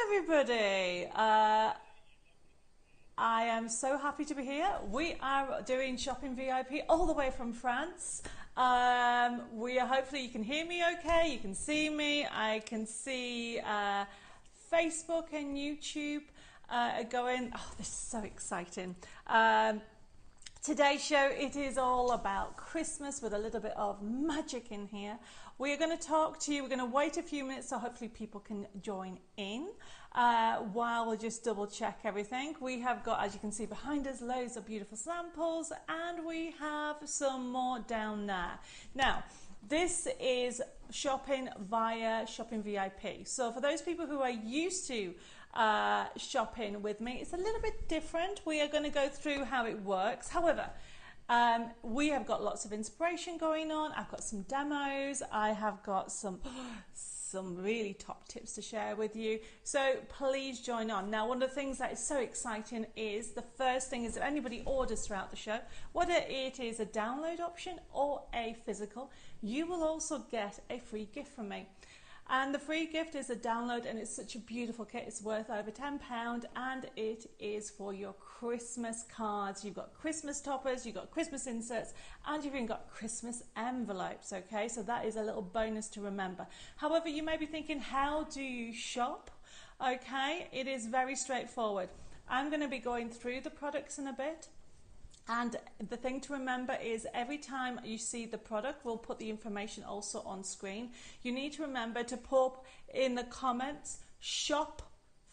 everybody. I am so happy to be here. We are doing Shopping VIP all the way from France. Hopefully you can hear me okay, you can see me. I can see Facebook and YouTube going. Oh, this is so exciting. Today's show, it is all about Christmas with a little bit of magic in here. We're going to talk to you. We're going to wait a few minutes so hopefully people can join in while we'll just double check everything. We have got, as you can see behind us, loads of beautiful samples, and we have some more down there. Now, this is shopping via Shopping VIP. So for those people who are used to shopping with me, it's a little bit different. We are going to go through how it works. However, we have got lots of inspiration going on. I've got some demos. I have got some really top tips to share with you. So please join on. Now, one of the things that is so exciting is the first thing is if anybody orders throughout the show, whether it is a download option or a physical, you will also get a free gift from me. And the free gift is a download, and it's such a beautiful kit. It's worth over £10, and it is for your Christmas cards. You've got Christmas toppers, you've got Christmas inserts, and you've even got Christmas envelopes, okay? So that is a little bonus to remember. However, you may be thinking, how do you shop? Okay, it is very straightforward. I'm going to be going through the products in a bit. And the thing to remember is every time you see the product, we'll put the information also on screen. You need to remember to put in the comments, shop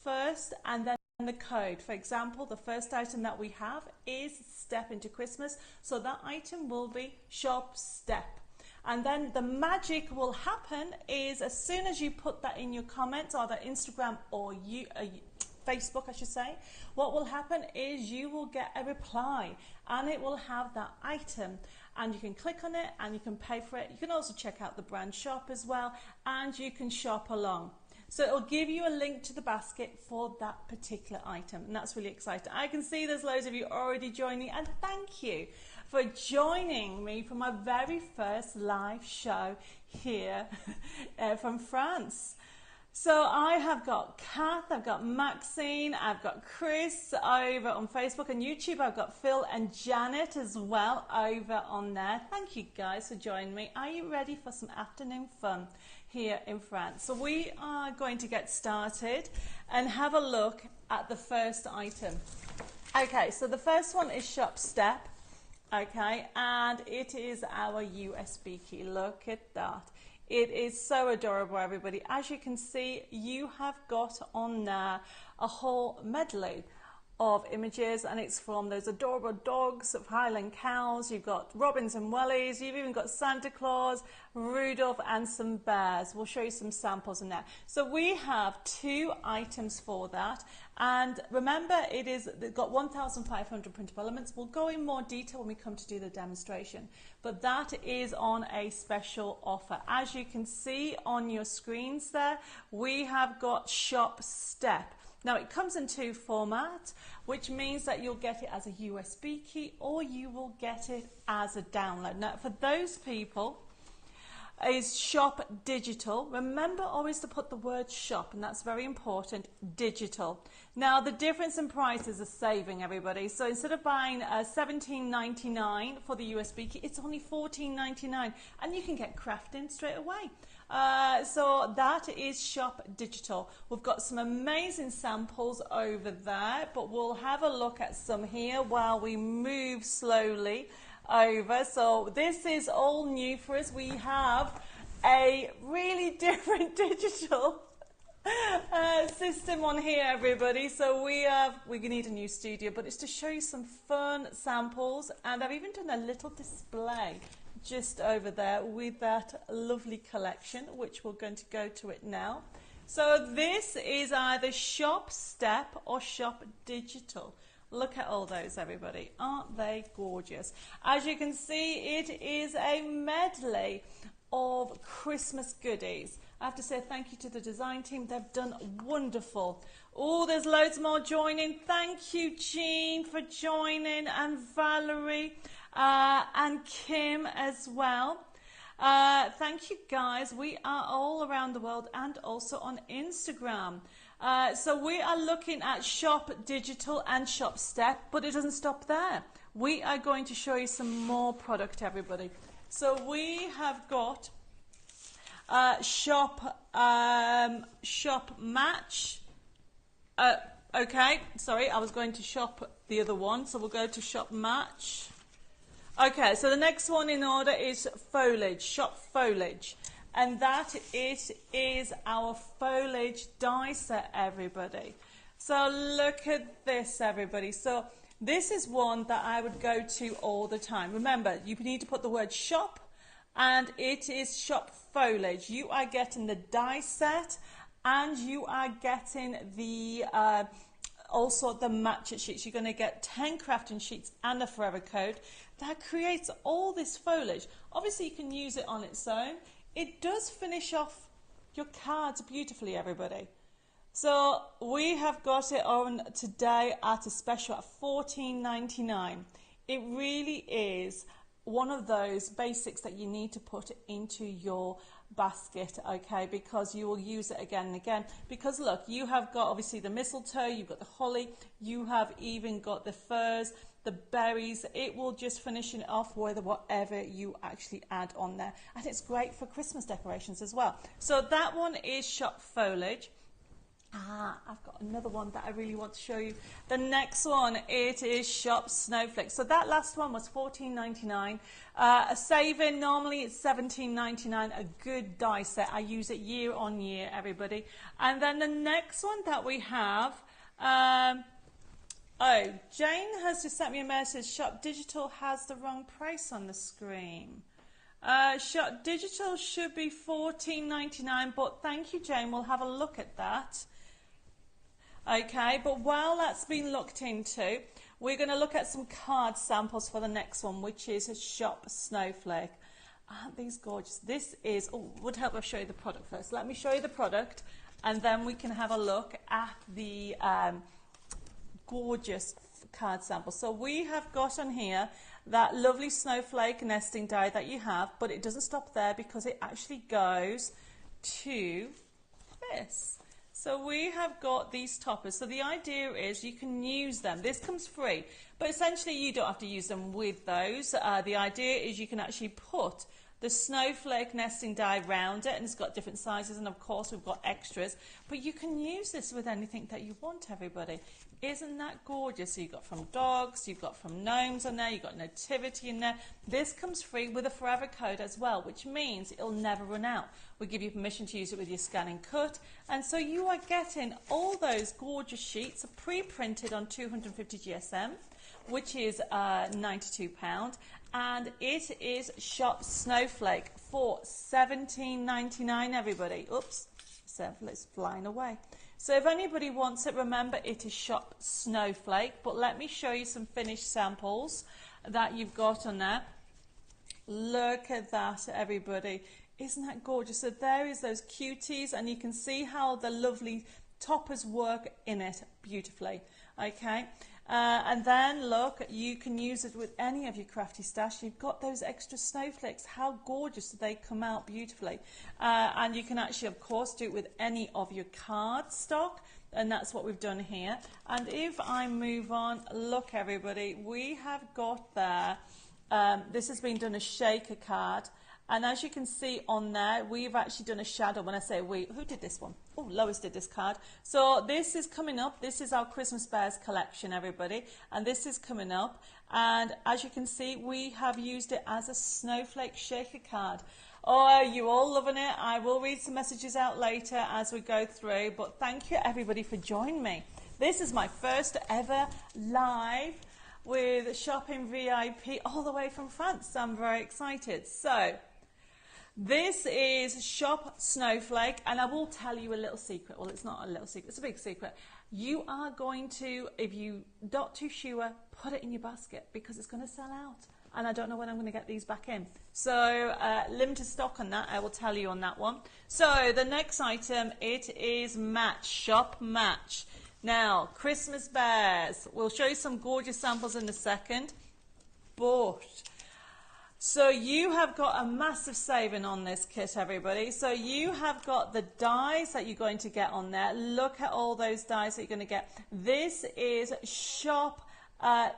first, and then the code. For example, the first item that we have is Step into Christmas. So that item will be shop step. And then the magic will happen is as soon as you put that in your comments, either Instagram or Facebook, I should say, what will happen is you will get a reply and it will have that item, and you can click on it and you can pay for it. You can also check out the brand shop as well, and you can shop along. So it'll give you a link to the basket for that particular item, and that's really exciting. I can see there's loads of you already joining, and thank you for joining me for my very first live show here from France. So I have got Kath, I've got Maxine, I've got Chris over on Facebook and YouTube. I've got Phil and Janet as well over on there. Thank you guys for joining me. Are you ready for some afternoon fun here in France? So we are going to get started and have a look at the first item. Okay, so the first one is Shop Step. Okay, and it is our USB key. Look at that. It is so adorable, everybody. As you can see, you have got on there a whole medley of images, and it's from those adorable dogs of Highland cows. You've got robins and wellies. You've even got Santa Claus, Rudolph, and some bears. We'll show you some samples in there. So we have 2 items for that. And remember, it's got 1,500 printable elements. We'll go in more detail when we come to do the demonstration. But that is on a special offer. As you can see on your screens there, we have got Shop Step. Now it comes in 2 formats, which means that you'll get it as a USB key or you will get it as a download. Now for those people, is Shop Digital. Remember always to put the word shop, and that's very important, digital. Now the difference in prices is saving, everybody. So instead of buying $17.99 for the USB key, it's only $14.99, and you can get crafting straight away. So that is Shop Digital. We've got some amazing samples over there, but we'll have a look at some here while we move slowly over. So this is all new for us. We have a really different digital system on here, everybody. So we need a new studio, but it's to show you some fun samples, and I've even done a little display just over there with that lovely collection, which we're going to go to it now. So this is either Shop Step or Shop Digital. Look at all those, everybody. Aren't they gorgeous? As you can see, it is a medley of Christmas goodies. I have to say thank you to the design team. They've done wonderful. Oh, there's loads more joining. Thank you, Jean, for joining, and Valerie and Kim as well. Thank you, guys. We are all around the world and also on Instagram. So we are looking at Shop Digital and Shop Step, but it doesn't stop there. We are going to show you some more product, everybody. So we have got Shop Match. Okay, sorry, I was going to shop the other one, so we'll go to Shop Match. Okay, so the next one in order is Foliage, Shop Foliage. And that is our Foliage die set, everybody. So look at this, everybody. So this is one that I would go to all the time. Remember, you need to put the word shop, and it is Shop Foliage. You are getting the die set, and you are getting the also the match sheets. You're going to get 10 crafting sheets and a forever code that creates all this foliage. Obviously, you can use it on its own. It does finish off your cards beautifully, everybody. So we have got it on today at a special at $14.99. It really is one of those basics that you need to put into your basket, okay, because you will use it again and again. Because look, you have got obviously the mistletoe, you've got the holly, you have even got the furs, the berries. It will just finish it off with whatever you actually add on there, and it's great for Christmas decorations as well. So that one is Shop Foliage. I've got another one that I really want to show you. The next one, it is Shop Snowflake. So that last one was $14.99. A saving, normally it's $17.99. A good die set. I use it year on year, everybody. And then the next one that we have, Jane has just sent me a message. Shop Digital has the wrong price on the screen. Shop Digital should be $14.99, but thank you, Jane. We'll have a look at that. Okay, but while that's been looked into, we're going to look at some card samples for the next one, which is Shop Snowflake. Aren't these gorgeous? This is, would help us show you the product first. Let me show you the product, and then we can have a look at the gorgeous card sample. So we have got on here that lovely snowflake nesting die that you have, but it doesn't stop there because it actually goes to this. So we have got these toppers. So the idea is you can use them. This comes free, but essentially you don't have to use them with those. The idea is you can actually put the snowflake nesting die round it, and it's got different sizes, and of course we've got extras, but you can use this with anything that you want, everybody. Isn't that gorgeous? So you've got from dogs, you've got from gnomes on there, you've got nativity in there. This comes free with a forever code as well, which means it'll never run out. We give you permission to use it with your scan and cut, and so you are getting all those gorgeous sheets pre-printed on 250 GSM, which is £92, and it is Shop Snowflake for $17.99, everybody. Oops, it's flying away. So if anybody wants it, remember it is Shop Snowflake, but let me show you some finished samples that you've got on there. Look at that, everybody. Isn't that gorgeous? So there is those cuties, and you can see how the lovely toppers work in it beautifully. Okay, and then look, you can use it with any of your crafty stash. You've got those extra snowflakes. How gorgeous do they come out beautifully? And you can actually, of course, do it with any of your card stock, and that's what we've done here. And if I move on, look, everybody, we have got there, this has been done a shaker card. And as you can see on there, we've actually done a shadow. When I say we, who did this one? Oh, Lois did this card. So this is coming up. This is our Christmas Bears collection, everybody. And this is coming up. And as you can see, we have used it as a snowflake shaker card. Oh, you all loving it. I will read some messages out later as we go through. But thank you, everybody, for joining me. This is my first ever live with Shopping VIP all the way from France. So I'm very excited. So this is Shop Snowflake, and I will tell you a little secret. Well, it's not a little secret, it's a big secret. You are going to, if you're not too sure, put it in your basket because it's going to sell out. And I don't know when I'm going to get these back in. So limited stock on that, I will tell you on that one. So the next item, it is Match, Shop Match. Now, Christmas Bears. We'll show you some gorgeous samples in a second. But So you have got a massive saving on this kit, everybody. So you have got the dies that you're going to get on there. Look at all those dies that you're going to get. This is shop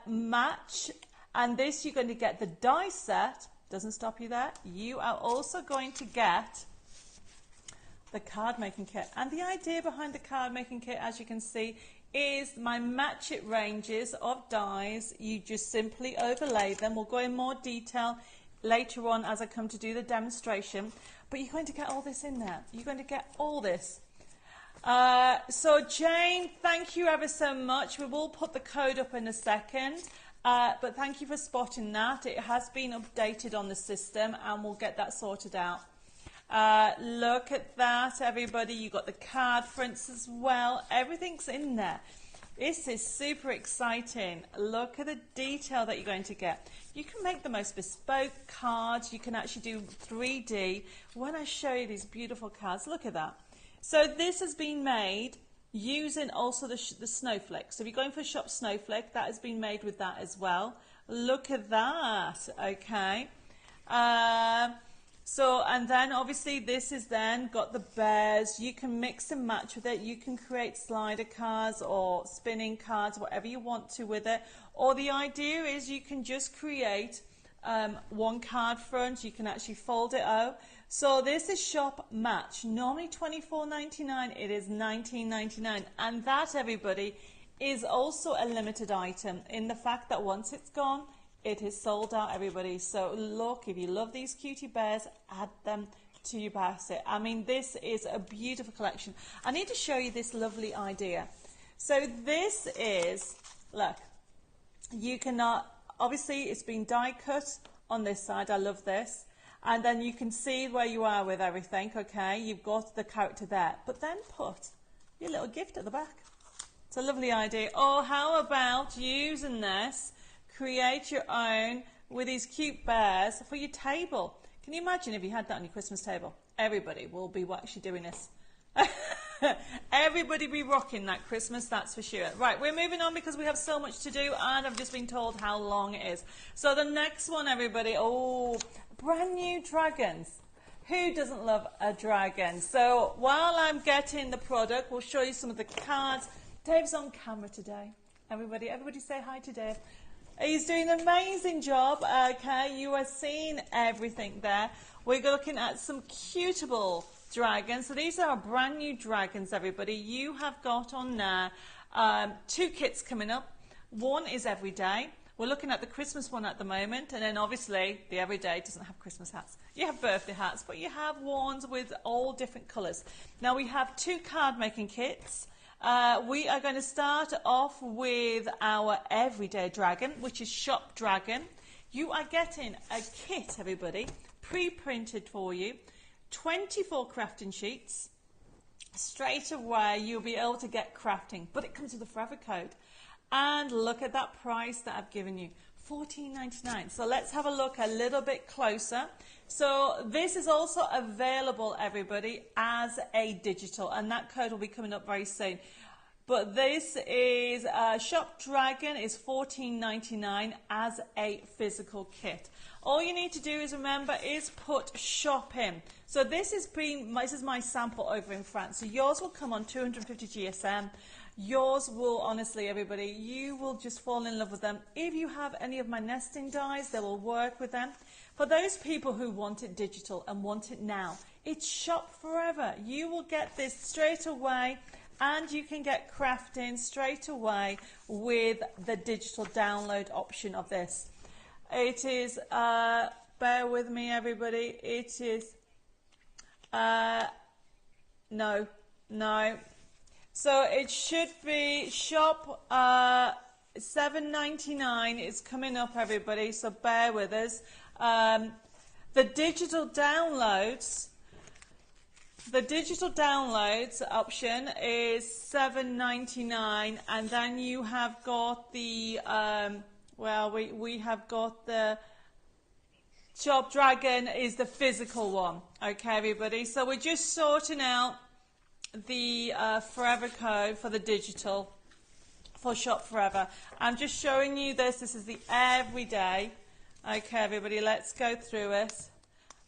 match, and this you're going to get the die set. Doesn't stop you there. You are also going to get the card making kit. And the idea behind the card making kit, as you can see, is my match it ranges of dies. You just simply overlay them. We'll go in more detail later on as I come to do the demonstration, but you're going to get all this in there. You're going to get all this. So Jane, thank you ever so much. We will put the code up in a second, but thank you for spotting that. It has been updated on the system and we'll get that sorted out. Look at that, everybody. You got the card fronts as well. Everything's in there. This is super exciting. Look at the detail that you're going to get. You can make the most bespoke cards. You can actually do 3D. When I show you these beautiful cards, look at that. So this has been made using also the Snowflake. So if you're going for Shop Snowflake, that has been made with that as well. Look at that, okay. So, and then obviously this is then got the bears. You can mix and match with it. You can create slider cards or spinning cards, whatever you want to with it. Or the idea is you can just create one card front. You can actually fold it out. So this is shop match. Normally $24.99. It is $19.99. And that, everybody, is also a limited item in the fact that once it's gone, it is sold out, everybody. So look, if you love these cutie bears, add them to your basket. I mean, this is a beautiful collection. I need to show you this lovely idea. So this is, look, you cannot, obviously it's been die cut on this side. I love this. And then you can see where you are with everything, okay? You've got the character there. But then put your little gift at the back. It's a lovely idea. Or how about using this, create your own with these cute bears for your table. Can you imagine if you had that on your Christmas table? Everybody will be actually doing this. Everybody be rocking that Christmas, that's for sure. Right, we're moving on because we have so much to do and I've just been told how long it is. So the next one, everybody, oh, brand new dragons. Who doesn't love a dragon? So while I'm getting the product, we'll show you some of the cards. Dave's on camera today. Everybody say hi to Dave. He's doing an amazing job, okay? You are seeing everything there. We're looking at some cutable dragons. So these are brand new dragons, everybody. You have got on there 2 kits coming up. One is everyday. We're looking at the Christmas one at the moment. And then obviously the everyday doesn't have Christmas hats. You have birthday hats, but you have ones with all different colours. Now we have 2 card making kits. We are going to start off with our everyday dragon, which is Shop Dragon. You are getting a kit, everybody, pre-printed for you, 24 crafting sheets. Straight away, you'll be able to get crafting, but it comes with a forever code. And look at that price that I've given you, $14.99. So let's have a look a little bit closer. So this is also available, everybody, as a digital, and that code will be coming up very soon. But this is Shop Dragon is $14.99 as a physical kit. All you need to do is remember is put shop in. So this is my sample over in France. So yours will come on 250 GSM. Yours will, honestly, everybody, you will just fall in love with them. If you have any of my nesting dies, they will work with them. For those people who want it digital and want it now, it's shop forever. You will get this straight away and you can get crafting straight away with the digital download option of this. It is, bear with me everybody, it is, no. So it should be shop $7.99 is coming up, everybody, so bear with us. The digital downloads option is $7.99, and then you have got the we have got the Shop Dragon is the physical one. Okay, everybody. So we're just sorting out the forever code for the digital for Shop Forever. I'm just showing you this. This is the everyday. Okay, everybody, let's go through it.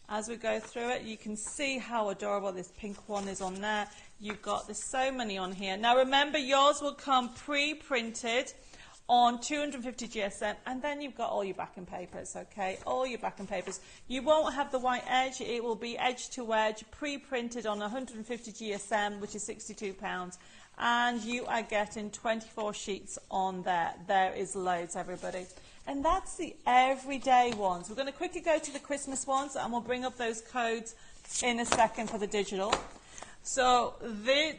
As we go through it, you can see how adorable this pink one is on there. You've got, there's so many on here. Now remember, yours will come pre-printed on 250 GSM, and then you've got all your backing papers, okay? All your backing papers. You won't have the white edge. It will be edge to edge, pre-printed on 150 GSM, which is £62. And you are getting 24 sheets on there. There is loads, everybody. And that's the everyday ones. We're going to quickly go to the Christmas ones, and we'll bring up those codes in a second for the digital. So this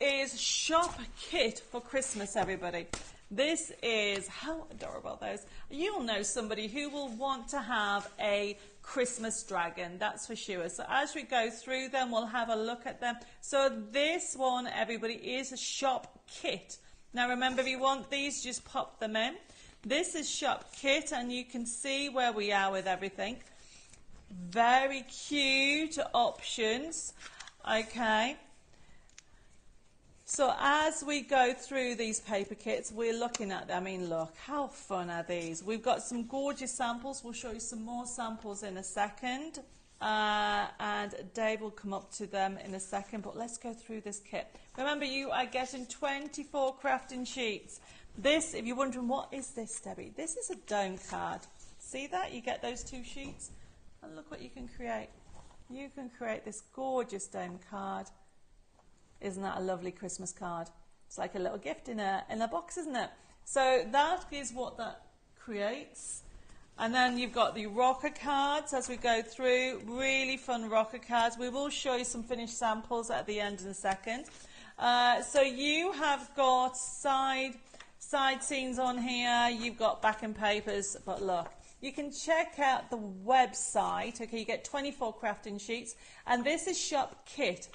is shop kit for Christmas, everybody. This is, how adorable those. You'll know somebody who will want to have a Christmas dragon, that's for sure. So as we go through them, we'll have a look at them. So this one, everybody, is a shop kit. Now remember, if you want these, just pop them in. This is shop kit, and you can see where we are with everything. Very cute options, okay. So as we go through these paper kits, we're looking at them. I mean, look, how fun are these? We've got some gorgeous samples. We'll show you some more samples in a second. And Dave will come up to them in a second. But let's go through this kit. Remember, you are getting 24 crafting sheets. This, if you're wondering, what is this, Debbie? This is a dome card. See that? You get those 2 sheets. And look what you can create. You can create this gorgeous dome card. Isn't that a lovely Christmas card? It's like a little gift in a box, isn't it? So that is what that creates. And then you've got the rocker cards as we go through. Really fun rocker cards. We will show you some finished samples at the end in a second. So you have got side scenes on here. You've got backing papers. But look, you can check out the website. Okay, you get 24 crafting sheets. And this is shop kit.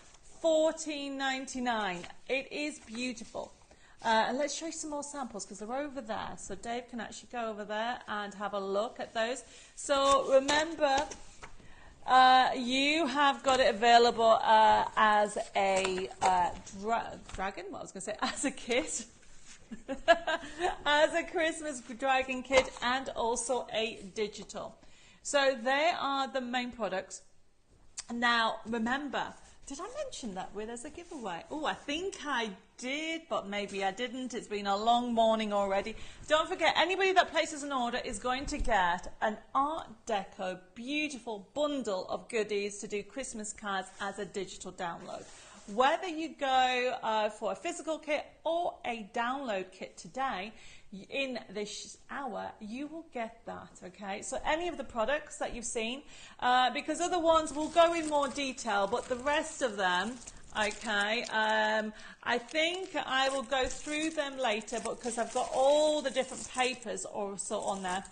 $14.99. It is beautiful. And let's show you some more samples because they're over there. So Dave can actually go over there and have a look at those. So remember, you have got it available as a dragon. What I was going to say, as a kit. As a Christmas dragon kit, and also a digital. So they are the main products. Now remember, did I mention that there's a giveaway? Oh, I think I did, but maybe I didn't. It's been a long morning already. Don't forget, anybody that places an order is going to get an Art Deco beautiful bundle of goodies to do Christmas cards as a digital download. Whether you go for a physical kit or a download kit today, in this hour, you will get that, okay? So any of the products that you've seen, because other ones will go in more detail, but the rest of them, okay, I think I will go through them later, but because I've got all the different papers also on there.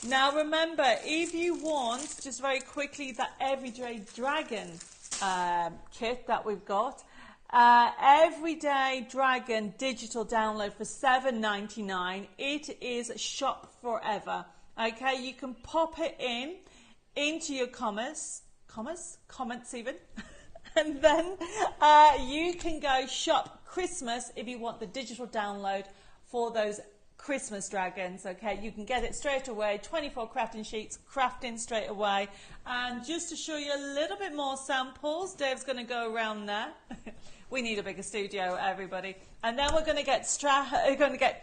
Now remember, if you want, just very quickly, that Everyday Dragon kit that we've got, Everyday Dragon digital download for $7.99. It is shop forever. Okay, you can pop it into your comments even, and then you can go shop Christmas if you want the digital download for those Christmas dragons. Okay, you can get it straight away. 24 crafting sheets, crafting straight away. And just to show you a little bit more samples, Dave's going to go around there. We need a bigger studio, everybody. And then we're going to get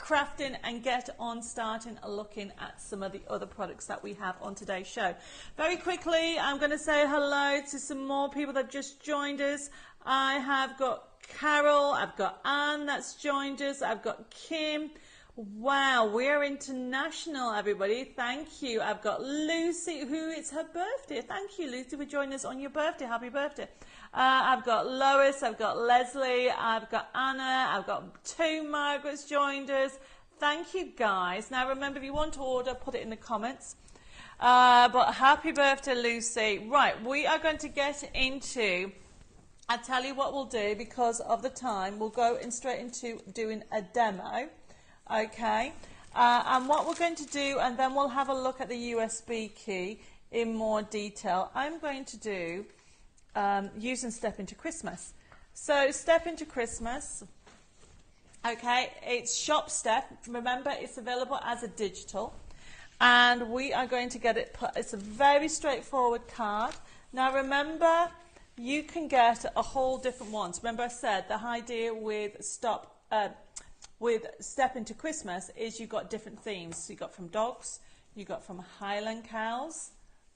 crafting and get on starting looking at some of the other products that we have on today's show. Very quickly, I'm going to say hello to some more people that just joined us. I have got Carol, I've got Anne that's joined us, I've got Kim. Wow, we're international, everybody. Thank you. I've got Lucy, who it's her birthday. Thank you, Lucy, for joining us on your birthday. Happy birthday. I've got Lois, I've got Leslie, I've got Anna, I've got 2 Margarets joined us. Thank you, guys. Now, remember, if you want to order, put it in the comments. But happy birthday, Lucy. Right, we are going to get into, I'll tell you what we'll do because of the time. We'll go straight into doing a demo. Okay, and what we're going to do, and then we'll have a look at the USB key in more detail. I'm going to do using Step Into Christmas. So Step Into Christmas, okay, it's Shop Step. Remember, it's available as a digital. and we are going to get it put. It's a very straightforward card. Now remember, you can get a whole different ones. Remember I said the idea with Step Into Christmas is you've got different themes. So you've got from dogs, you've got from Highland cows,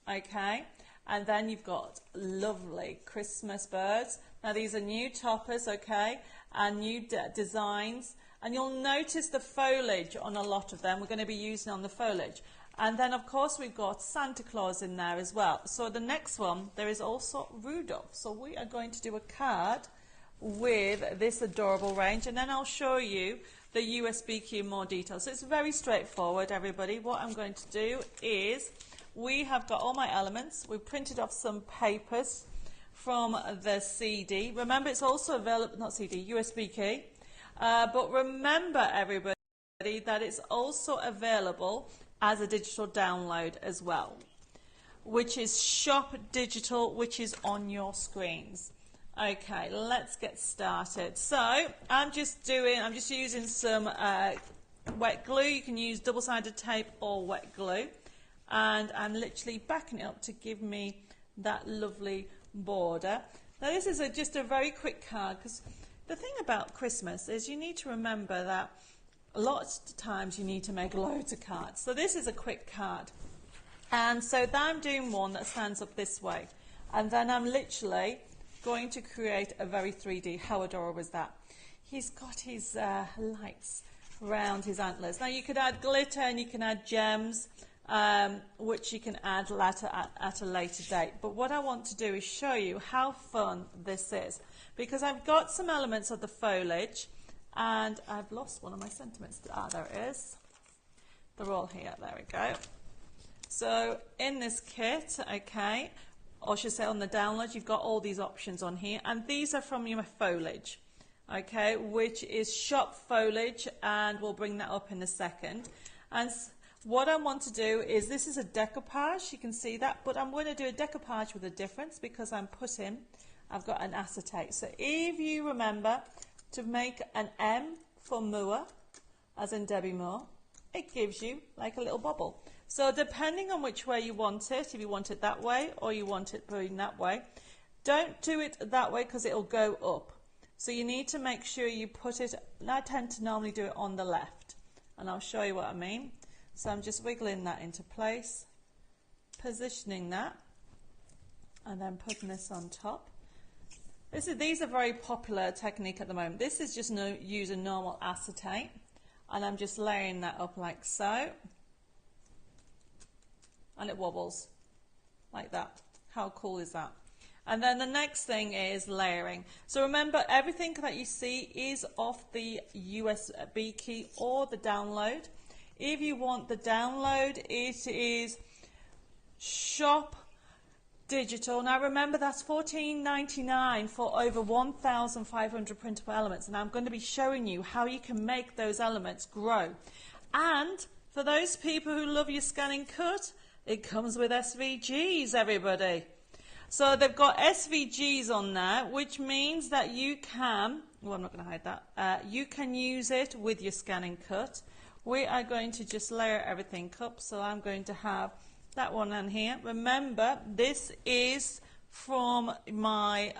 okay, and then you've got lovely Christmas birds. Now these are new toppers, okay, and new designs, and you'll notice the foliage on a lot of them. We're going to be using on the foliage. And then of course we've got Santa Claus in there as well. So the next one, there is also Rudolph. So we are going to do a card with this adorable range, and then I'll show you the USB key in more detail. So it's very straightforward, everybody. What I'm going to do is, we have got all my elements. We've printed off some papers from the CD. Remember, it's also available, not CD, USB key. But remember, everybody, that it's also available as a digital download as well, which is Shop Digital, which is on your screens. Okay, let's get started. So I'm just using some wet glue. You can use double-sided tape or wet glue, and I'm literally backing it up to give me that lovely border. Now this is just a very quick card, because the thing about Christmas is you need to remember that lots of times you need to make loads of cards. So this is a quick card, and so I'm doing one that stands up this way, and then I'm literally going to create a very 3D. How adorable is that? He's got his lights around his antlers. Now you could add glitter and you can add gems, which you can add at a later date. But what I want to do is show you how fun this is, because I've got some elements of the foliage, and I've lost one of my sentiments. Ah, there it is. They're all here. There we go. So in this kit, okay, or I should say on the download, you've got all these options on here, and these are from your foliage, okay, which is Shop Foliage, and we'll bring that up in a second. And what I want to do is, this is a decoupage, you can see that, but I'm going to do a decoupage with a difference, because I've got an acetate. So if you remember to make an M for Moore, as in Debbie Moore, it gives you like a little bubble. So depending on which way you want it, if you want it that way or you want it going that way, don't do it that way because it'll go up. So you need to make sure you put it, and I tend to normally do it on the left, and I'll show you what I mean. So I'm just wiggling that into place, positioning that, and then putting this on top. These are very popular technique at the moment. This is just using normal acetate, and I'm just layering that up like so, and it wobbles like that. How cool is that? And then the next thing is layering. So remember, everything that you see is off the USB key or the download. If you want the download, it is Shop Digital. Now remember, that's $14.99 for over 1,500 printable elements, and I'm going to be showing you how you can make those elements grow. And for those people who love your scan and cut, it comes with SVGs, everybody. So they've got SVGs on there, which means that you can, well, I'm not going to hide that, you can use it with your scan and cut. We are going to just layer everything up, so I'm going to have that one on here. Remember, this is from my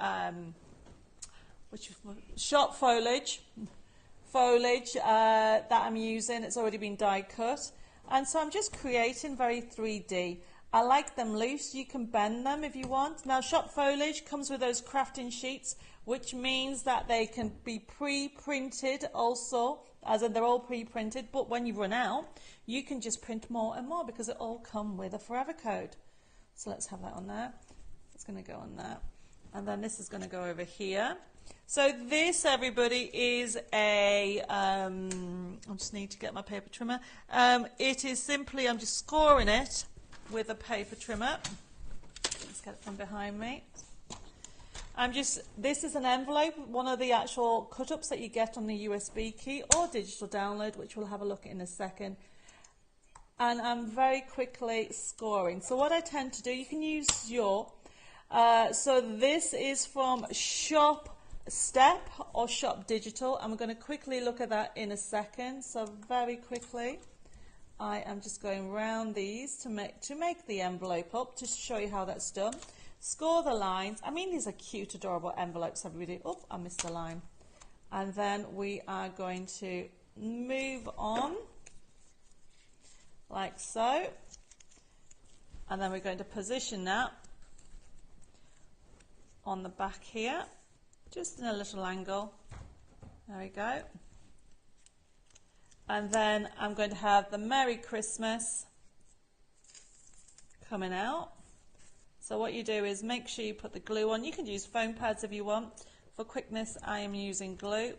Shop Foliage that I'm using. It's already been die cut, and so I'm just creating very 3D. I like them loose. You can bend them if you want. Now Shop Foliage comes with those crafting sheets, which means that they can be pre-printed also, as in they're all pre-printed, but when you run out, you can just print more and more because it all come with a forever code. So let's have that on there. It's going to go on there. And then this is going to go over here. So this, everybody, is a, I just need to get my paper trimmer. It is simply, I'm just scoring it with a paper trimmer. Let's get it from behind me. This is an envelope, one of the actual cut-ups that you get on the USB key or digital download, which we'll have a look at in a second. And I'm very quickly scoring. So what I tend to do, you can use your, so this is from Shop Step or Shop Digital. I'm going to quickly look at that in a second. So very quickly, I am just going round these to make the envelope up, to show you how that's done. Score the lines. I mean, these are cute, adorable envelopes, everybody. Oh, I missed a line. And then we are going to move on like so. And then we're going to position that on the back here, just in a little angle. There we go. And then I'm going to have the Merry Christmas coming out. So what you do is make sure you put the glue on. You can use foam pads if you want. For quickness, I am using glue.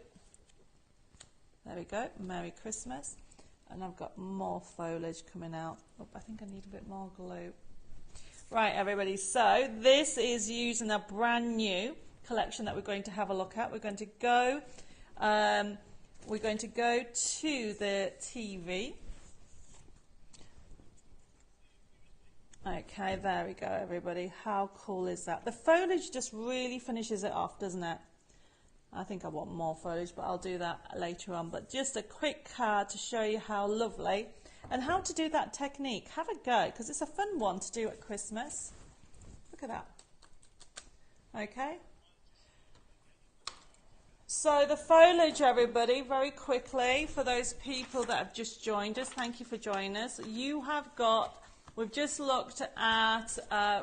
There we go, Merry Christmas. And I've got more foliage coming out. Oh, I think I need a bit more glue. Right, everybody, so this is using a brand new collection that we're going to have a look at. We're going to go to the TV. Okay, there we go, everybody. How cool is that? The foliage just really finishes it off, doesn't it? I think I want more foliage, but I'll do that later on. But just a quick card to show you how lovely and how to do that technique. Have a go, because it's a fun one to do at Christmas. Look at that. Okay. So the foliage, everybody, very quickly, for those people that have just joined us, thank you for joining us. You have got, we've just looked at,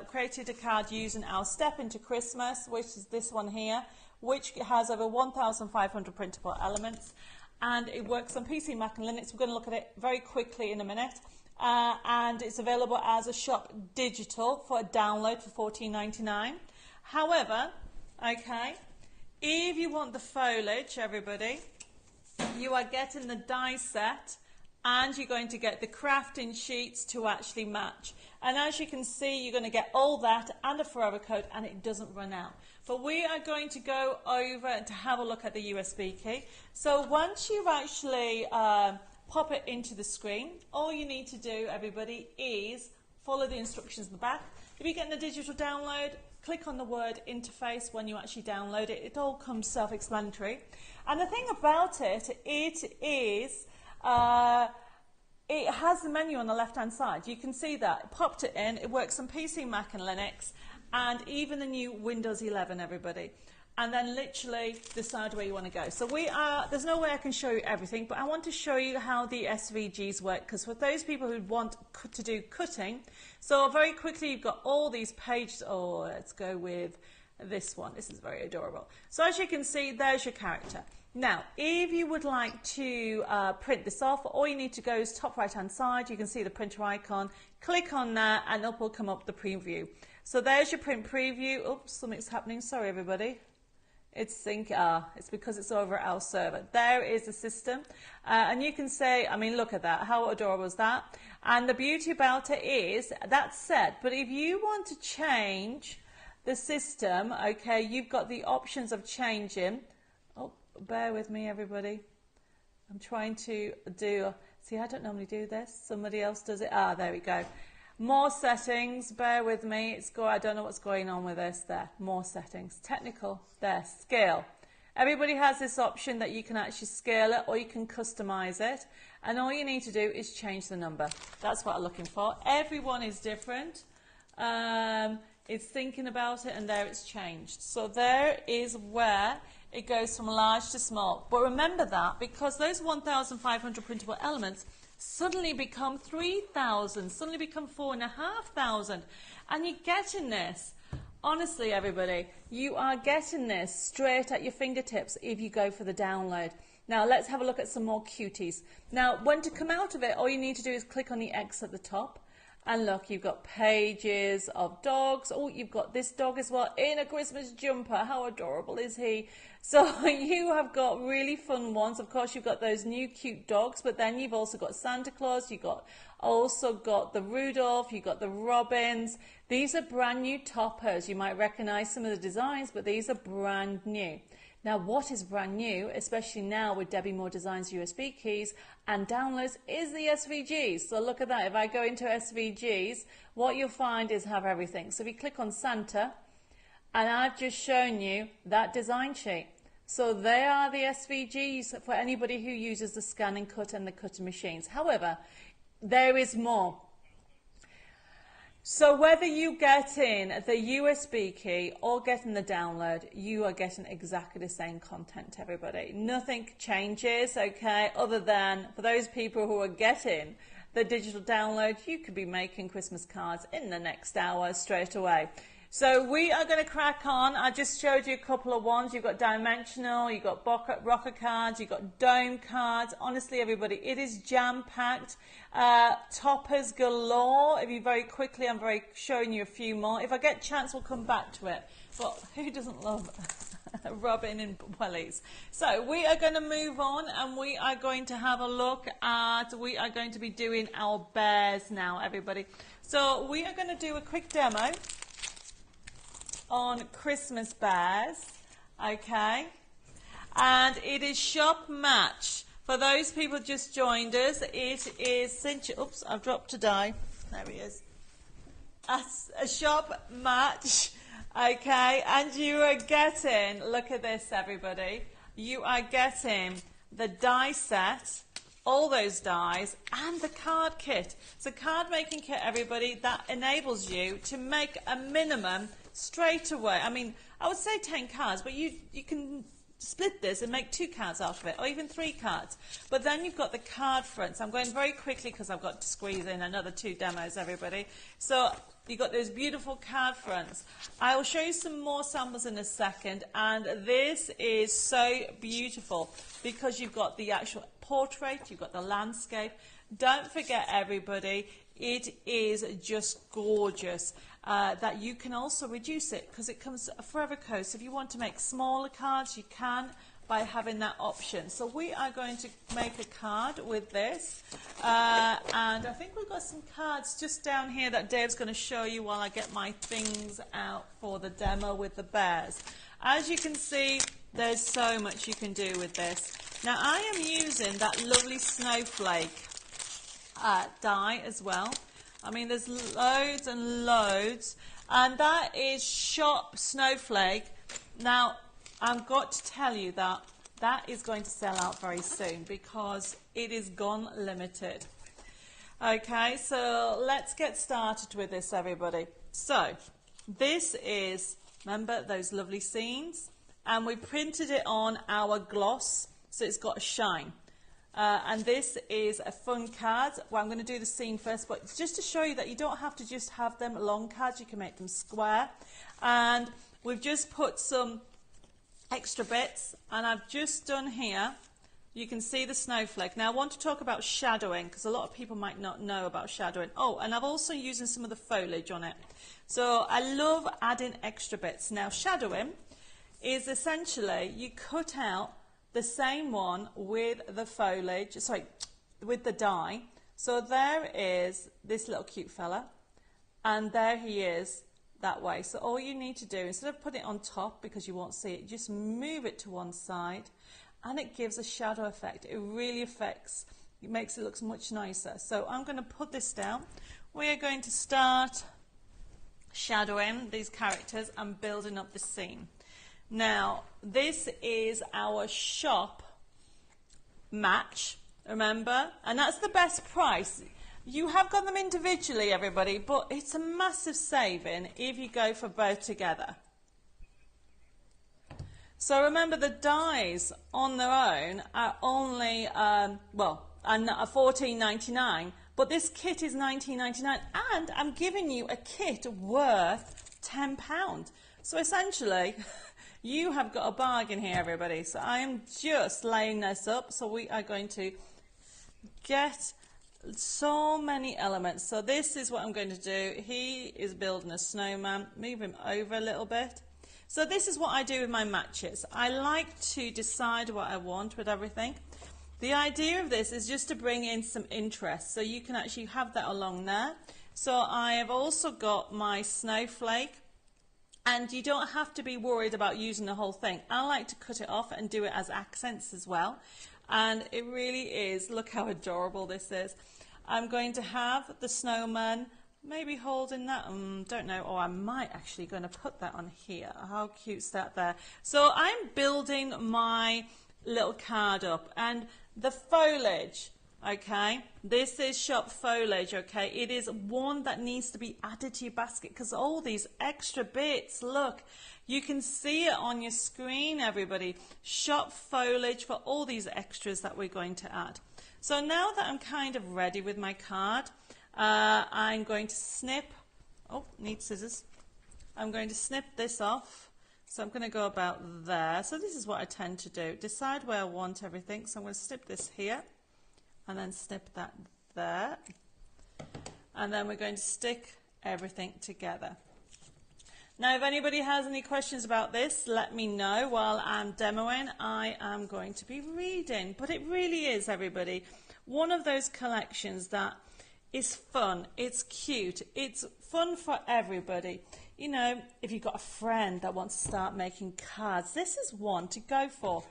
created a card using our Step into Christmas, which is this one here, which has over 1,500 printable elements. And it works on PC, Mac and Linux. We're going to look at it very quickly in a minute. And it's available as a shop digital for a download for $14.99. However, okay, if you want the foliage, everybody, you are getting the die set and you're going to get the crafting sheets to actually match. And as you can see, you're going to get all that and a forever code, and it doesn't run out. But we are going to go over to have a look at the USB key. So once you've actually pop it into the screen, all you need to do, everybody, is follow the instructions in the back. If you're getting a digital download, click on the word interface when you actually download it. It all comes self-explanatory. And the thing about it, it is, it has the menu on the left-hand side. You can see that. It popped it in. It works on PC, Mac and Linux, and even the new Windows 11, everybody. And then literally decide where you want to go. So there's no way I can show you everything, but I want to show you how the SVGs work, because for those people who want to do cutting, so very quickly you've got all these pages. Oh, let's go with this one. This is very adorable. So as you can see, there's your character. Now, if you would like to print this off, all you need to go is top right hand side. You can see the printer icon. Click on that and up will come up the preview. So there's your print preview. Oops, something's happening. Sorry, everybody. It's it's because it's over our server. There is the system. And you can say, I mean, look at that. How adorable is that? And the beauty about it is that's set. But if you want to change the system, okay, you've got the options of changing. Oh, bear with me, everybody. I'm trying to do, see, I don't normally do this. Somebody else does it. Ah, there we go. More settings, bear with me. I don't know what's going on with this. There, more settings. Technical, there, scale. Everybody has this option that you can actually scale it or you can customize it. And all you need to do is change the number. That's what I'm looking for. Everyone is different. It's thinking about it and there it's changed. So there is where it goes from large to small. But remember that because those 1,500 printable elements suddenly become 3,000, suddenly become 4,500. And you're getting this. Honestly, everybody, you are getting this straight at your fingertips if you go for the download. Now, let's have a look at some more cuties. Now, when to come out of it, all you need to do is click on the X at the top. And look, you've got pages of dogs. Oh, you've got this dog as well in a Christmas jumper. How adorable is he? So you have got really fun ones. Of course, you've got those new cute dogs, but then you've also got Santa Claus. You've also got the Rudolph. You've got the Robins. These are brand new toppers. You might recognize some of the designs, but these are brand new. Now, what is brand new, especially now with Debbie Moore Designs USB keys and downloads, is the SVGs. So look at that. If I go into SVGs, what you'll find is have everything. So if you click on Santa, and I've just shown you that design sheet. So they are the SVGs for anybody who uses the scan and cut and the cutter machines. However, there is more. So whether you get in the USB key or getting the download, you are getting exactly the same content, everybody. Nothing changes, okay, other than for those people who are getting the digital download, you could be making Christmas cards in the next hour straight away. So we are going to crack on. I just showed you a couple of ones. You've got dimensional, you've got rocker cards, you've got dome cards. Honestly, everybody, it is jam-packed. Toppers galore. If you very quickly, I'm showing you a few more. If I get a chance, we'll come back to it. But who doesn't love rubbing in wellies? So we are going to move on, and we are going to have a look at, we are going to be doing our bears now, everybody. So we are going to do a quick demo on Christmas bears, okay, and it is shop match. For those people just joined us, it is oops, I've dropped a die. There he is. A shop match, okay, and you are getting, look at this, everybody, you are getting the die set, all those dies, and the card kit. It's a card making kit, everybody, that enables you to make a minimum straight away. I mean, I would say 10 cards, but you can split this and make 2 cards out of it, or even 3 cards. But then you've got the card fronts. I'm going very quickly because I've got to squeeze in another 2 demos, everybody. So you've got those beautiful card fronts. I will show you some more samples in a second, and this is so beautiful because you've got the actual portrait, you've got the landscape. Don't forget, everybody, it is just gorgeous. That you can also reduce it because it comes a forever code. So if you want to make smaller cards, you can by having that option. So we are going to make a card with this, and I think we've got some cards just down here that Dave's going to show you while I get my things out for the demo with the bears. As you can see, there's so much you can do with this. Now I am using that lovely Snowflake die as well. I mean, there's loads and loads, and that is shop Snowflake. Now, I've got to tell you that that is going to sell out very soon because it is gone limited. Okay, so let's get started with this, everybody. So, this is, remember those lovely scenes? And we printed it on our gloss, so it's got a shine. And this is a fun card. Well, I'm going to do the scene first, but just to show you that you don't have to just have them long cards, you can make them square. And we've just put some extra bits, and I've just done here, you can see the snowflake. Now I want to talk about shadowing because a lot of people might not know about shadowing. Oh, and I've also using some of the foliage on it. So I love adding extra bits. Now shadowing is essentially you cut out the same one with the foliage, sorry, with the die. So there is this little cute fella, and there he is that way. So all you need to do, instead of putting it on top because you won't see it, just move it to one side, and it gives a shadow effect. It really affects, it makes it look much nicer. So I'm going to put this down. We are going to start shadowing these characters and building up the scene. Now, this is our shop match, remember? And that's the best price. You have got them individually, everybody, but it's a massive saving if you go for both together. So remember, the dies on their own are only, well, are $14.99, but this kit is $19.99, and I'm giving you a kit worth £10. So essentially, you have got a bargain here, everybody. So I am just laying this up. So we are going to get so many elements. So this is what I'm going to do. He is building a snowman. Move him over a little bit. So this is what I do with my matches. I like to decide what I want with everything. The idea of this is just to bring in some interest. So you can actually have that along there. So I have also got my snowflake. And you don't have to be worried about using the whole thing. I like to cut it off and do it as accents as well. And it really is, look how adorable this is. I'm going to have the snowman maybe holding that, don't know, or I might actually going to put that on here. How cute's that there? So I'm building my little card up, and the foliage, Okay, this is Shop Foliage. Okay, it is one that needs to be added to your basket because all these extra bits, look, you can see it on your screen, everybody. Shop Foliage for all these extras that we're going to add. So now that I'm kind of ready with my card, I'm going to snip, oh, need scissors. I'm going to snip this off. So I'm going to go about there. So this is what I tend to do. Decide where I want everything. So I'm going to snip this here. And then snip that there. And then we're going to stick everything together. Now, if anybody has any questions about this, let me know while I'm demoing. I am going to be reading. But it really is, everybody, one of those collections that is fun. It's cute. It's fun for everybody. You know, if you've got a friend that wants to start making cards, this is one to go for.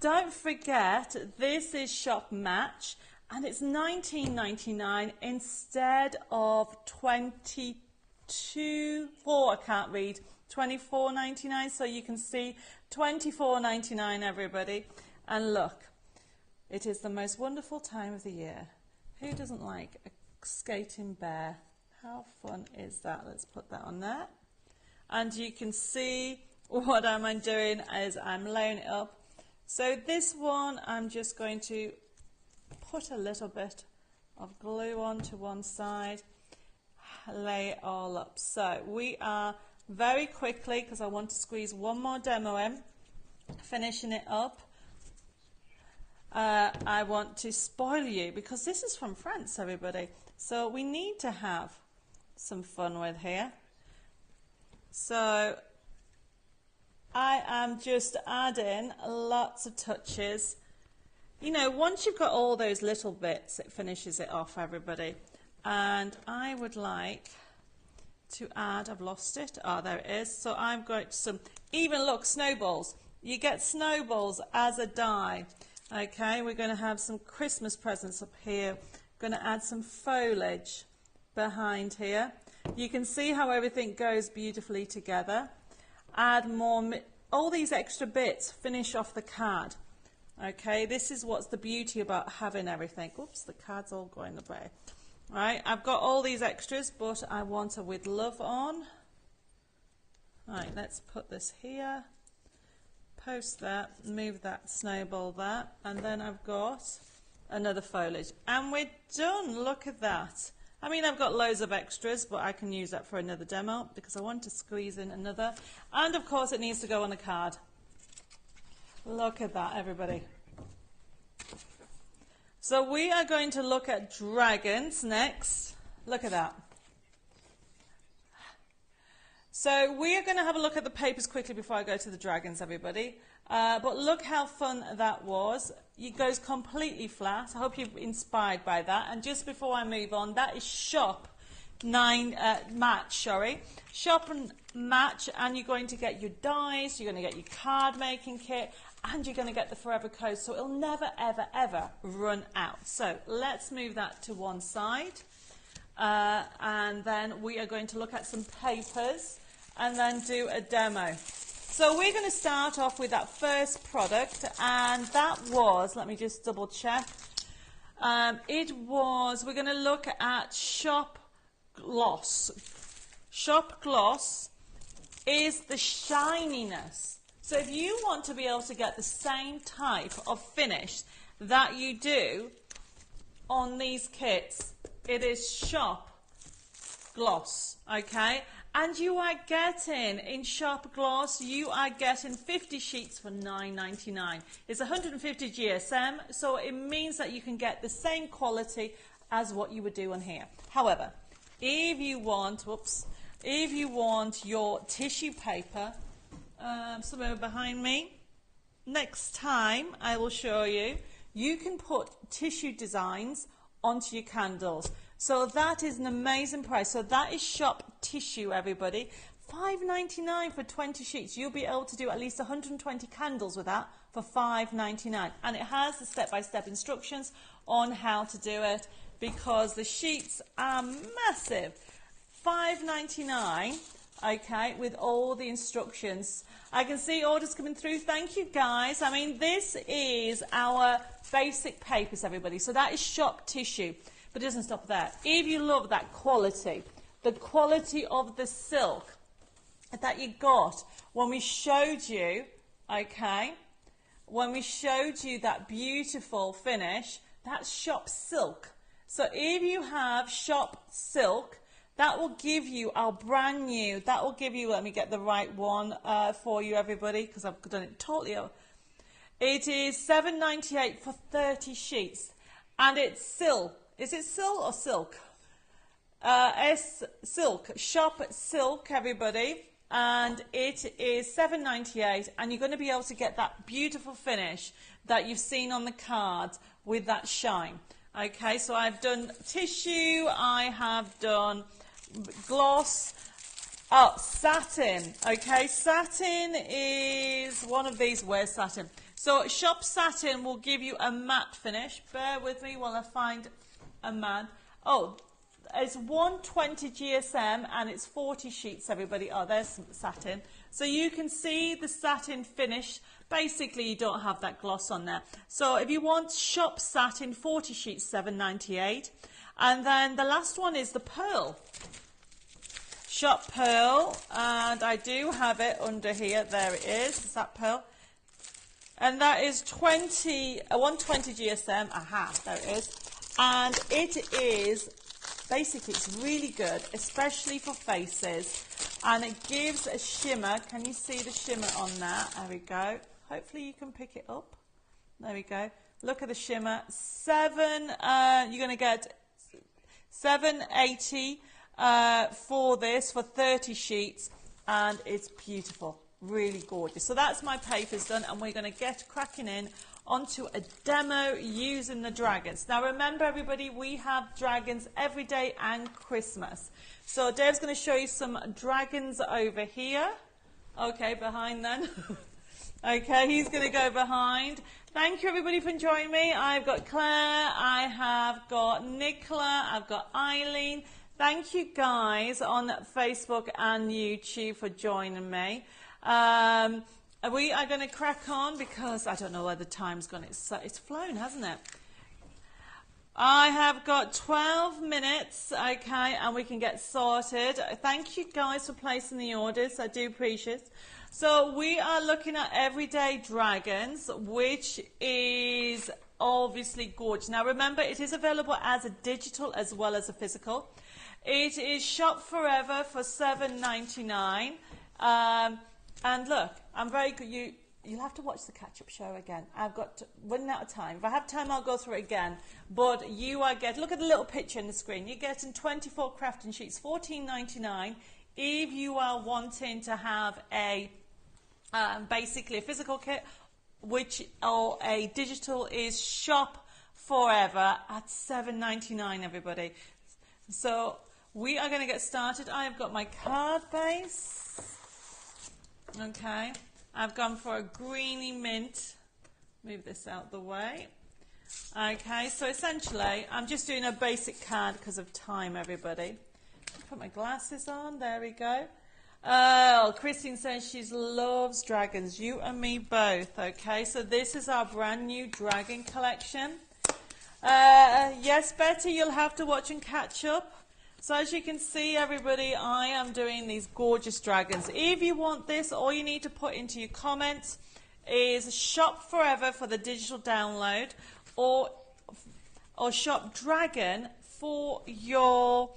Don't forget, this is Shop Match, and it's $19.99 instead of $24.99. So you can see $24.99, everybody. And look, it is the most wonderful time of the year. Who doesn't like a skating bear? How fun is that? Let's put that on there. And you can see what I'm doing is I'm laying it up. So this one, I'm just going to put a little bit of glue onto one side, lay it all up. So we are very quickly, because I want to squeeze one more demo in, finishing it up. I want to spoil you because this is from France, everybody. So we need to have some fun with here. So I am just adding lots of touches. You know, once you've got all those little bits, it finishes it off, everybody. And I would like to add, I've lost it. Oh, there it is. So I've got some, even look, snowballs. You get snowballs as a die. Okay, we're going to have some Christmas presents up here. Going to add some foliage behind here. You can see how everything goes beautifully together. Add more, all these extra bits finish off the card. Okay, this is what's the beauty about having everything. Oops, the card's all going the way. All right, I've got all these extras, but I want a with love on. All right, let's put this here. Post that, move that snowball there, and then I've got another foliage. And we're done, look at that. I mean, I've got loads of extras, but I can use that for another demo because I want to squeeze in another. And of course, it needs to go on a card. Look at that, everybody. So we are going to look at dragons next. Look at that. So we are going to have a look at the papers quickly before I go to the dragons, everybody. But look how fun that was. It goes completely flat. I hope you're inspired by that. And just before I move on, that is Shop Match, sorry. Shop and Match, and you're going to get your dies, you're going to get your card making kit, and you're going to get the forever code. So it'll never, ever, ever run out. So let's move that to one side. And then we are going to look at some papers and then do a demo. So we're going to start off with that first product, and that was, let me just double check, we're going to look at Shop Gloss. Shop Gloss is the shininess. So if you want to be able to get the same type of finish that you do on these kits, it is Shop Gloss, okay? And you are getting, in Shop Gloss, you are getting 50 sheets for $9.99. It's 150 GSM, so it means that you can get the same quality as what you would do on here. However, if you want, if you want your tissue paper, somewhere behind me, next time I will show you, you can put tissue designs onto your candles. So that is an amazing price. So that is Shop Tissue, everybody. $5.99 for 20 sheets. You'll be able to do at least 120 candles with that for $5.99. And it has the step-by-step instructions on how to do it because the sheets are massive. $5.99 okay, with all the instructions. I can see orders coming through. Thank you, guys. I mean, this is our basic papers, everybody. So that is shop tissue, but it doesn't stop there. If you love that quality, the quality of the silk that you got when we showed you, okay, when we showed you that beautiful finish, that's shop silk. So if you have shop silk, that will give you our brand new, that will give you, let me get the right one for you, everybody, because I've done it totally. It is $7.98 for 30 sheets. And it's silk. Is it silk or silk? Silk. Shop silk, everybody. And it is $7.98. And you're going to be able to get that beautiful finish that you've seen on the card with that shine. Okay, so I've done tissue. I have done gloss, satin. Okay, satin is one of these. Where's satin? So shop satin will give you a matte finish. Bear with me while I find a matte. Oh, it's 120 GSM and it's 40 sheets, everybody. Oh, there's some satin. So you can see the satin finish. Basically, you don't have that gloss on there. So if you want shop satin, 40 sheets, $7.98. And then the last one is the pearl. Shop pearl, and I do have it under here. There it is. Is that pearl? And that is 120 GSM. Aha, there it is. And it is, basically, it's really good, especially for faces. And it gives a shimmer. Can you see the shimmer on that? There we go. Hopefully you can pick it up. There we go. Look at the shimmer. You're going to get $7.80 for this for 30 sheets, and it's beautiful, really gorgeous. So that's my papers done, and we're going to get cracking in onto a demo using the dragons. Now remember, everybody, we have dragons every day and Christmas. So Dave's going to show you some dragons over here. Okay, behind then. Okay, he's going to go behind. Thank you, everybody, for joining me. I've got Claire, I have got Nicola, I've got Eileen. Thank you, guys, on Facebook and YouTube for joining me. We are going to crack on because I don't know where the time's gone. It's flown, hasn't it? I have got 12 minutes, okay, and we can get sorted. Thank you, guys, for placing the orders. I do appreciate it. So we are looking at Everyday Dragons, which is obviously gorgeous. Now remember, it is available as a digital as well as a physical. It is shop forever for $7.99. And look, I'm very good. You'll have to watch the catch-up show again. I've got running out of time. If I have time, I'll go through it again. But you are look at the little picture on the screen. You're getting 24 crafting sheets, $14.99. If you are wanting to have a basically a physical kit, or a digital, is shop forever at $7.99, everybody. So we are going to get started. I have got my card base. Okay, I've gone for a greeny mint. Move this out the way. Okay, so essentially I'm just doing a basic card because of time, everybody. Put my glasses on. There we go. Oh, Christine says she loves dragons. You and me both. Okay, so this is our brand new dragon collection. Yes, Betty, you'll have to watch and catch up. So as you can see, everybody, I am doing these gorgeous dragons. If you want this, all you need to put into your comments is shop forever for the digital download, or shop dragon for your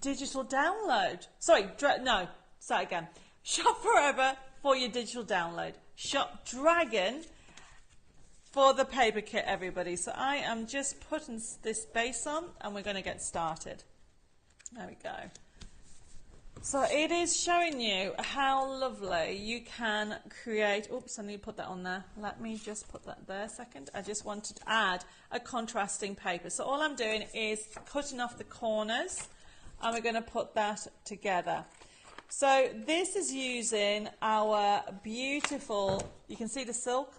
digital download. Sorry, no, start again. Shop forever for your digital download. Shop dragon for the paper kit, everybody. So I am just putting this base on, and we're going to get started. There we go. So it is showing you how lovely you can create. Oops, I need to put that on there. Let me just put that there a second. I just wanted to add a contrasting paper. So all I'm doing is cutting off the corners, and we're going to put that together. So this is using our beautiful, you can see the silk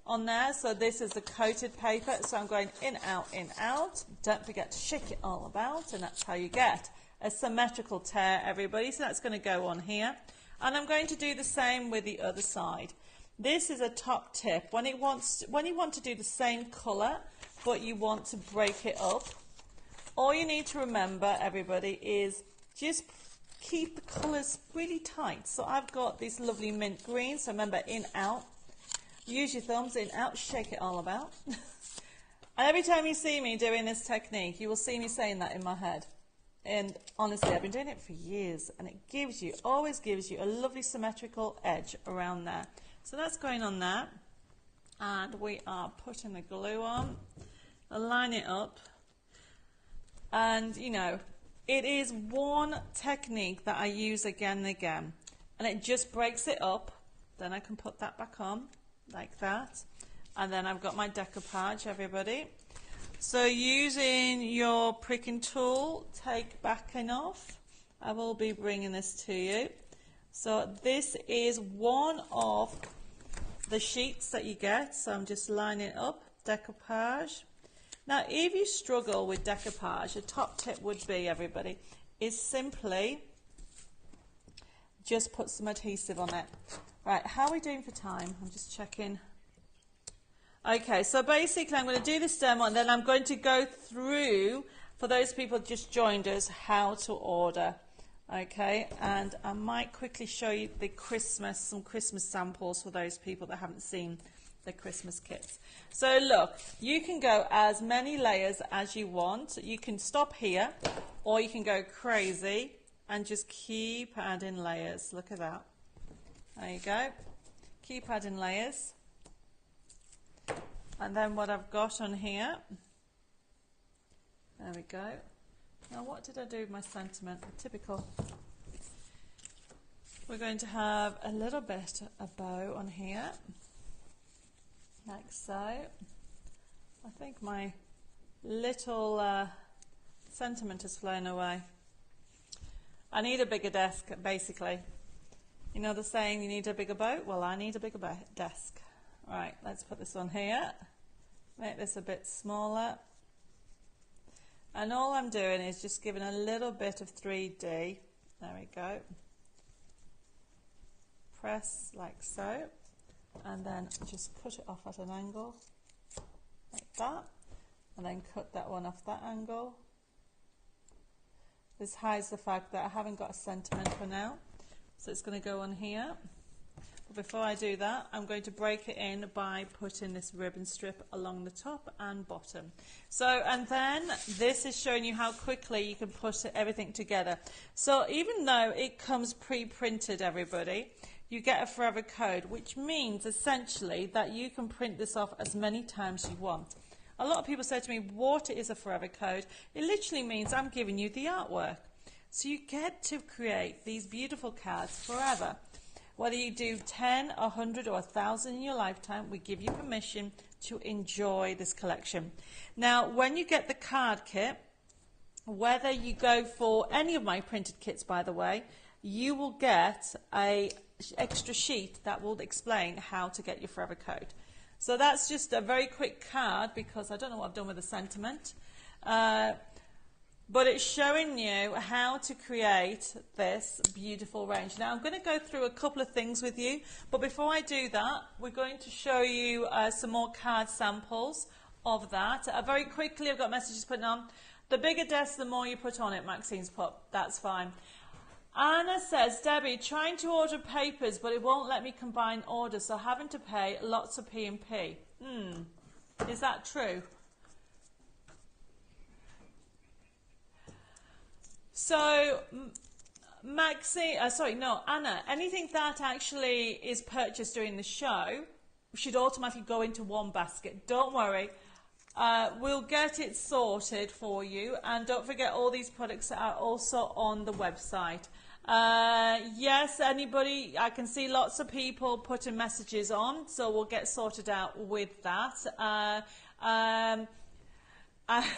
on there. So this is the coated paper. So I'm going in, out, in, out. Don't forget to shake it all about, and that's how you get a symmetrical tear, everybody. So that's going to go on here. And I'm going to do the same with the other side. This is a top tip. When you want to do the same colour, but you want to break it up, all you need to remember, everybody, is just keep the colours really tight. So I've got this lovely mint green. So remember, in, out. Use your thumbs, in, out, shake it all about. And every time you see me doing this technique, you will see me saying that in my head. And honestly, I've been doing it for years, and it gives you, always gives you a lovely symmetrical edge around there. So that's going on there. And we are putting the glue on. Align it up. And, you know, it is one technique that I use again and again. And it just breaks it up. Then I can put that back on, like that. And then I've got my decoupage, everybody. So using your pricking tool, take backing off. I will be bringing this to you. So this is one of the sheets that you get. So I'm just lining it up, decoupage. Now, if you struggle with decoupage, a top tip would be, everybody, is simply just put some adhesive on it. Right, how are we doing for time? I'm just checking. Okay, so basically I'm going to do this demo and then I'm going to go through, for those people just joined us, how to order. Okay, and I might quickly show you the some Christmas samples for those people that haven't seen the Christmas kits. So look, you can go as many layers as you want. You can stop here, or you can go crazy and just keep adding layers. Look at that. There you go. Keep adding layers. And then what I've got on here, there we go. Now what did I do with my sentiment? Typical. We're going to have a little bit of bow on here, like so. I think my little sentiment has flown away. I need a bigger desk, basically. You know the saying, you need a bigger boat? Well, I need a bigger desk. Right, let's put this on here. Make this a bit smaller. And all I'm doing is just giving a little bit of 3D. There we go. Press like so. And then just cut it off at an angle. Like that. And then cut that one off that angle. This hides the fact that I haven't got a sentiment for now. So it's going to go on here. But before I do that, I'm going to break it in by putting this ribbon strip along the top and bottom. So, and then this is showing you how quickly you can put everything together. So even though it comes pre-printed, everybody, you get a forever code, which means essentially that you can print this off as many times as you want. A lot of people say to me, what is a forever code? It literally means I'm giving you the artwork. So you get to create these beautiful cards forever. Whether you do 10, 100 or 1,000 in your lifetime, we give you permission to enjoy this collection. Now, when you get the card kit, whether you go for any of my printed kits, by the way, you will get an extra sheet that will explain how to get your forever code. So that's just a very quick card because I don't know what I've done with the sentiment. But it's showing you how to create this beautiful range. Now I'm going to go through a couple of things with you, but before I do that, we're going to show you some more card samples of that. Very quickly, I've got messages putting on. The bigger desk, the more you put on it, Maxine's put. That's fine. Anna says, Debbie, trying to order papers, but it won't let me combine orders, so having to pay lots of P&P. Is that true? So, Anna, anything that actually is purchased during the show should automatically go into one basket. Don't worry. We'll get it sorted for you. And don't forget, all these products are also on the website. Yes, anybody, I can see lots of people putting messages on, so we'll get sorted out with that.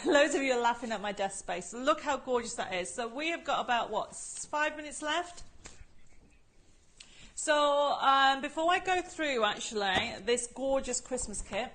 Loads of you are laughing at my desk space. Look how gorgeous that is. So we have got about, what, 5 minutes left? So before I go through, actually, this gorgeous Christmas kit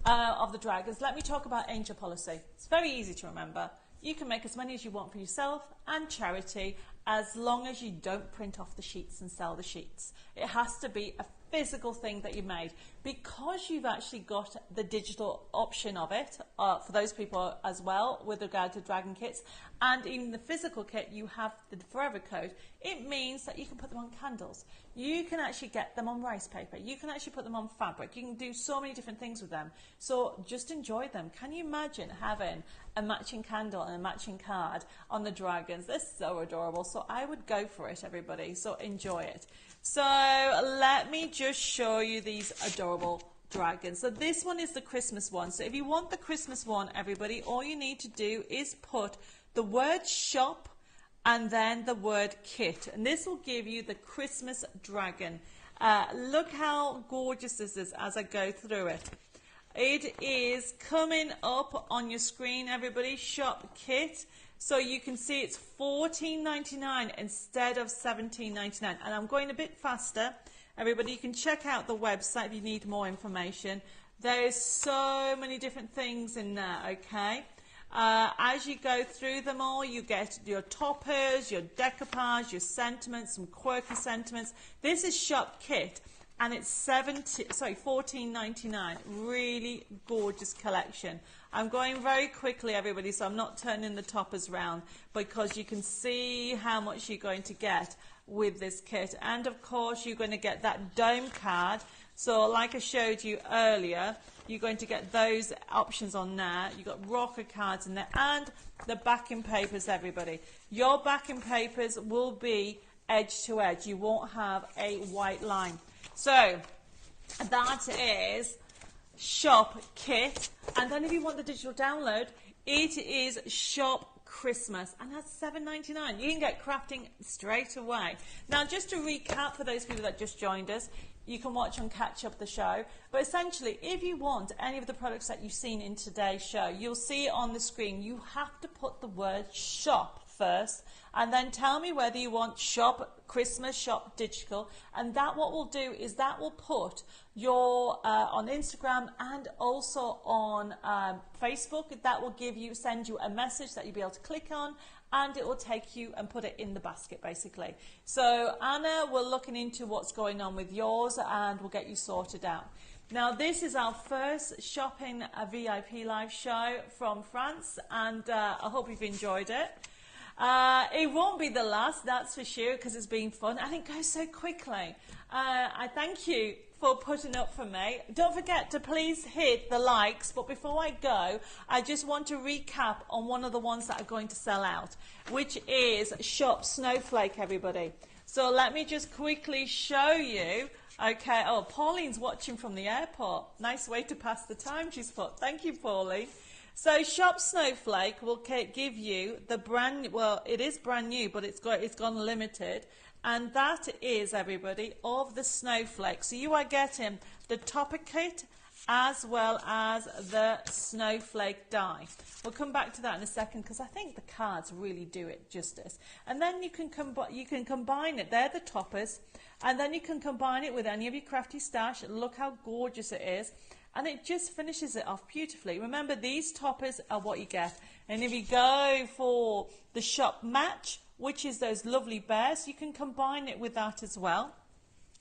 of the dragons, let me talk about angel policy. It's very easy to remember. You can make as many as you want for yourself and charity, as long as you don't print off the sheets and sell the sheets. It has to be a physical thing that you made, because you've actually got the digital option of it for those people as well with regard to dragon kits, and in the physical kit you have the forever code. It means that you can put them on candles, you can actually get them on rice paper, you can actually put them on fabric, you can do so many different things with them. So just enjoy them. Can you imagine having a matching candle and a matching card on the dragons? They're so adorable. So I would go for it, everybody. So enjoy it. So let me just show you these adorable dragons. So this one is the Christmas one. So if you want the Christmas one, everybody, all you need to do is put the word shop and then the word kit. And this will give you the Christmas dragon. Look how gorgeous this is as I go through it. It is coming up on your screen, everybody, shop kit. So you can see it's $14.99 instead of $17.99. And I'm going a bit faster. Everybody, you can check out the website if you need more information. There's so many different things in there, okay? As you go through them all, you get your toppers, your decoupage, your sentiments, some quirky sentiments. This is shop kit. And it's $14.99. Really gorgeous collection. I'm going very quickly, everybody, so I'm not turning the toppers round, because you can see how much you're going to get with this kit. And of course, you're going to get that dome card. So like I showed you earlier, you're going to get those options on there. You've got rocker cards in there, and the backing papers, everybody. Your backing papers will be edge to edge. You won't have a white line. So that is shop kit, and then if you want the digital download, it is shop Christmas, and that's $7.99. You can get crafting straight away. Now, just to recap for those people that just joined us, you can watch and catch up the show, but essentially if you want any of the products that you've seen in today's show, you'll see it on the screen. You have to put the word shop first, and then tell me whether you want shop Christmas, shop digital, and that what we'll do is that will put your on Instagram and also on Facebook. That will send you a message that you'll be able to click on, and it will take you and put it in the basket, basically. So Anna, we're looking into what's going on with yours, and we'll get you sorted out. Now, this is our first shopping VIP live show from France, and I hope you've enjoyed it. It won't be the last, that's for sure, because it's been fun, and it goes so quickly. I thank you for putting up for me. Don't forget to please hit the likes, but before I go, I just want to recap on one of the ones that are going to sell out, which is Shop Snowflake, everybody. So let me just quickly show you. Okay, oh, Pauline's watching from the airport. Nice way to pass the time, she's put. Thank you, Pauline. So Shop Snowflake will give you the brand, well, it is brand new, but it's gone limited. And that is, everybody, of the Snowflake. So you are getting the topper kit as well as the Snowflake die. We'll come back to that in a second, because I think the cards really do it justice. And then you can combine it. They're the toppers. And then you can combine it with any of your crafty stash. Look how gorgeous it is. And it just finishes it off beautifully. Remember, these toppers are what you get. And if you go for the shop match, which is those lovely bears, you can combine it with that as well.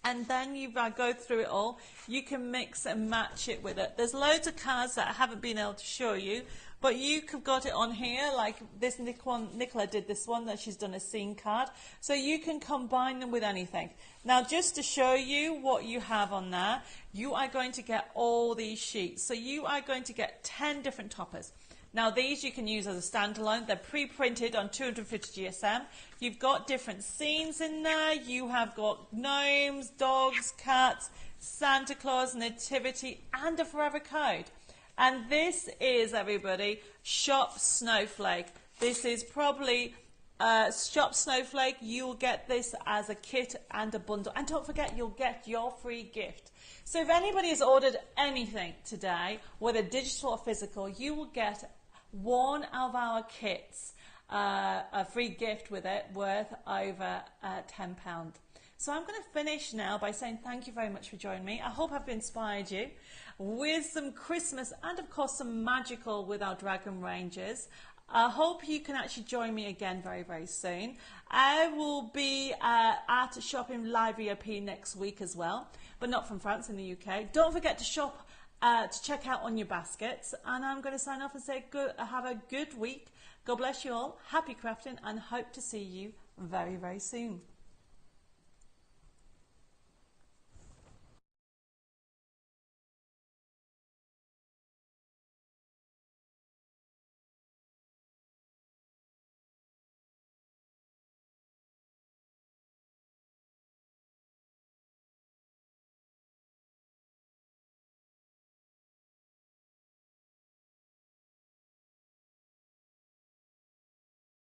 And then you go through it all. You can mix and match it with it. There's loads of cards that I haven't been able to show you, but you've got it on here, like this Nicola did this one, that she's done a scene card. So you can combine them with anything. Now, just to show you what you have on there, you are going to get all these sheets. So you are going to get 10 different toppers. Now, these you can use as a standalone. They're pre-printed on 250 GSM. You've got different scenes in there. You have got gnomes, dogs, cats, Santa Claus, nativity, and a forever code. And this is, everybody, Shop Snowflake. This is probably Shop Snowflake. You'll get this as a kit and a bundle. And don't forget, you'll get your free gift. So if anybody has ordered anything today, whether digital or physical, you will get one of our kits, a free gift with it, worth over £10. So I'm going to finish now by saying thank you very much for joining me. I hope I've inspired you with some Christmas and, of course, some magical with our dragon ranges. I hope you can actually join me again very, very soon. I will be at Shopping Live EOP next week as well, but not from France, in the UK. Don't forget to shop, to check out on your baskets. And I'm going to sign off and say have a good week. God bless you all. Happy crafting, and hope to see you very, very soon.